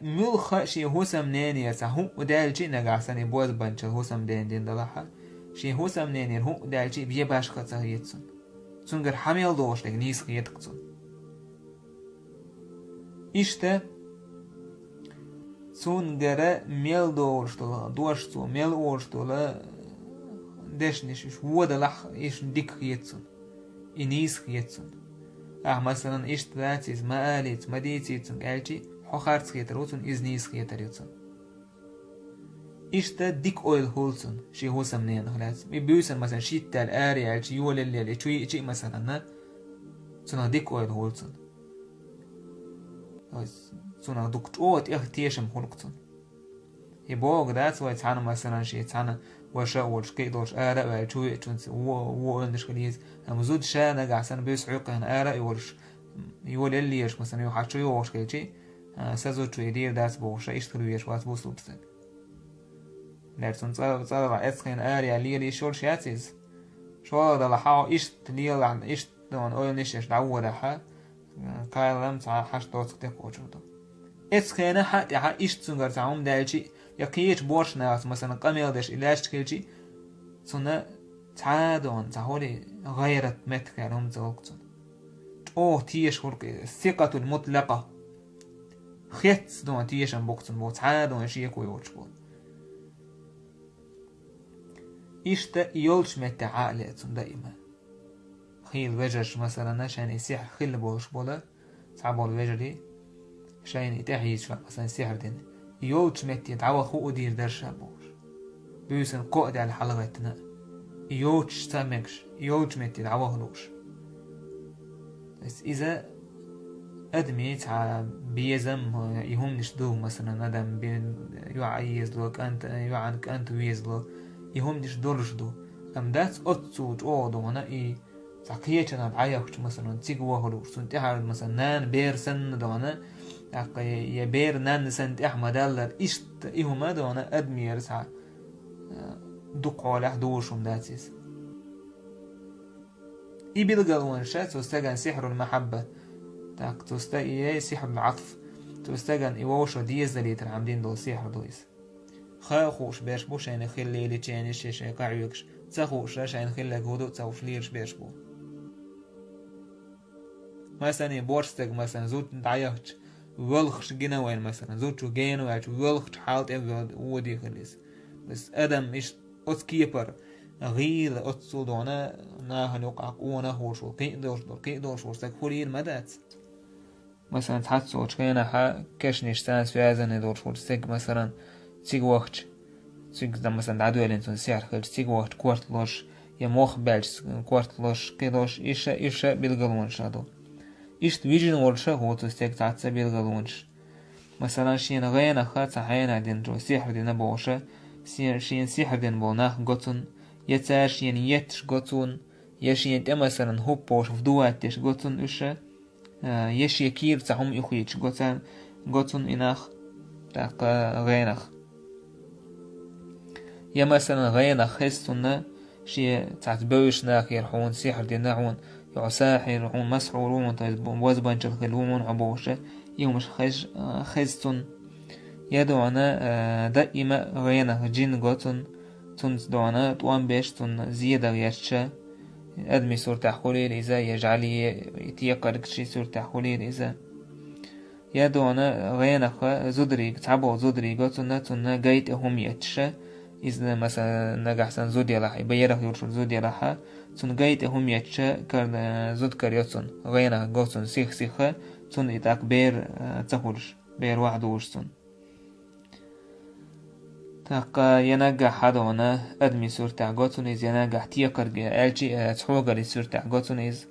ملخ شي هوسم نيني سهو ودالجي نغاسني بوز بنچ هوسم دين دلها شي هوسم نيني هو دالجي بيه باش خصه يتسن سونغر حميل دوش لك نيس خيتقصن إشته سونغر ميل دوش تو ميل أورشتولا دشنش ودا لح إيش ديك خيتسن إنيس خيتسن مثلا إيش تلاتيز ما آليت ما ديتيتسن قالجي حخارت خيتروتن إزنيس خيتريتسن إشتا ديك أويل هولسن شي هوسم نين خلاص بيوسن مثلا شيت تال آري عالجي يول اللي شي مثلا سنة ديك أويل هولسن سنة دوك أوت تيشم خلقتن يبوغ دات واي تانا مثلا شي تانا وشا ورش كيدوش آراء وعالجوي تونس وندش خليز مزود شا نقع سنة بيس عيقهن آراء يورش يول اللي يش مثلا يوحشو يوش كيجي سازو تشويدير داس بوشا إشترو يش واس بوسلو بسن لرسون صار اسخن آريا ليلي شور شاتيز شو هذا لحاو إشت ليل عن إشت دون أول نشش دعوة لها كايلم تاع حش دوت تقوجودو اسخن حتى إشت سونغر تعوم دالشي يقيش بورش ناس مثلا قميل دش إلاش تكيجي سنة تعادون تعولي غيرت متك علوم زوجتون أوه تيش خلق الثقة المطلقة خيت دون تيشن بوكتن بو تعادون شيء كوي وجبو إشتا يولش متى عقلتن دائما خيل وجش مثلا شان يسيح خيل بولش بولا تعبول وجري شان يتحيش مثلا سيحر دين يولش متى يتعوى خو دير درشا بوش بيوسن قائد على حلقتنا يولش تامكش يولش متى يتعوى هلوش بس إذا أدمي تاع بيزم يهم نشدو مثلا أدم بين يعيز لك أنت يعنك أنت ويز لك يهم نشدورش دو أم دات أتصوت أو دو هنا إيه تاكيتنا بعيش مثلا تيجوا هلوش سنتحر مثلا نان بير سن دو هنا يبير نان سنت أحمد الله إشت إهما دو هنا أدمي يرسع دقوا لحدوشهم داتيس إبلغلون شات وستجن سحر المحبة تاك توستاقي سحر العطف توستاقن إيوشو ديز دليتر عاملين دول سحر دويس خاخوش باش بو شاين خلي لي تشاني شي قاعيوكش تاخوش شاين خلي هدو تاوش ليرش باش بو مثلا بورستك مثلا زوت دعيهش ولخش جنا وين مثلا زوت شو جين واش ولخش حالت ودي خليس بس ادم ايش اوتكيبر غيل اوتسودونا ناهن يقع قونا هوشو قيدوش ورستك خليل مدات مثلا تحسو كينا ها كشنيش تانس في هذا ندور ورستك مثلا تيج وقت تيج مثلا عدو الانسان سعر خل تيج وقت كوارت لوش يا موخ بالش كوارت لوش قيدوش إيشا بالقلونش هذا إيش تبيجي نورشة هو تستيق تعتسى بالقلونش مثلا شين غينا خات حينا دين جو سحر دين بوشة شين سحر دين بوناه قطن يتار شين يتش قطن يشين مثلا هو بوش فدواتش قطن إيشا يش يكير تهم يخيج قطن إناخ تاق غينخ يا مثلا غينخ هستنا شي تعت بوش ناخ يرحون سحر دين نعون يعساح يرحون مسحورون وزبان جلخلون عبوشة يومش خزتن يدعنا دائما غينخ جين قطن تندعنا طوان بيش تن زيادة يشتا أدمي سور تحولير إذا يجعلي يتيقرك شي سور تحولير إذا يدعنا غينخ زدري تعبو زدري قطن تن قيت هم يتشا إذا مثلا نجح سن زودي لح يبيره يرشل زودي لح تن قيت هم يتشا كر زود كريوتن غينخ قطن سيخ تن إتاك بير تخولش بير واحد وشتن تاق ينجح هذا أدمي سور تعقوتن إذا ينجح تيقر ألجي تحوقر سور تعقوتن إذا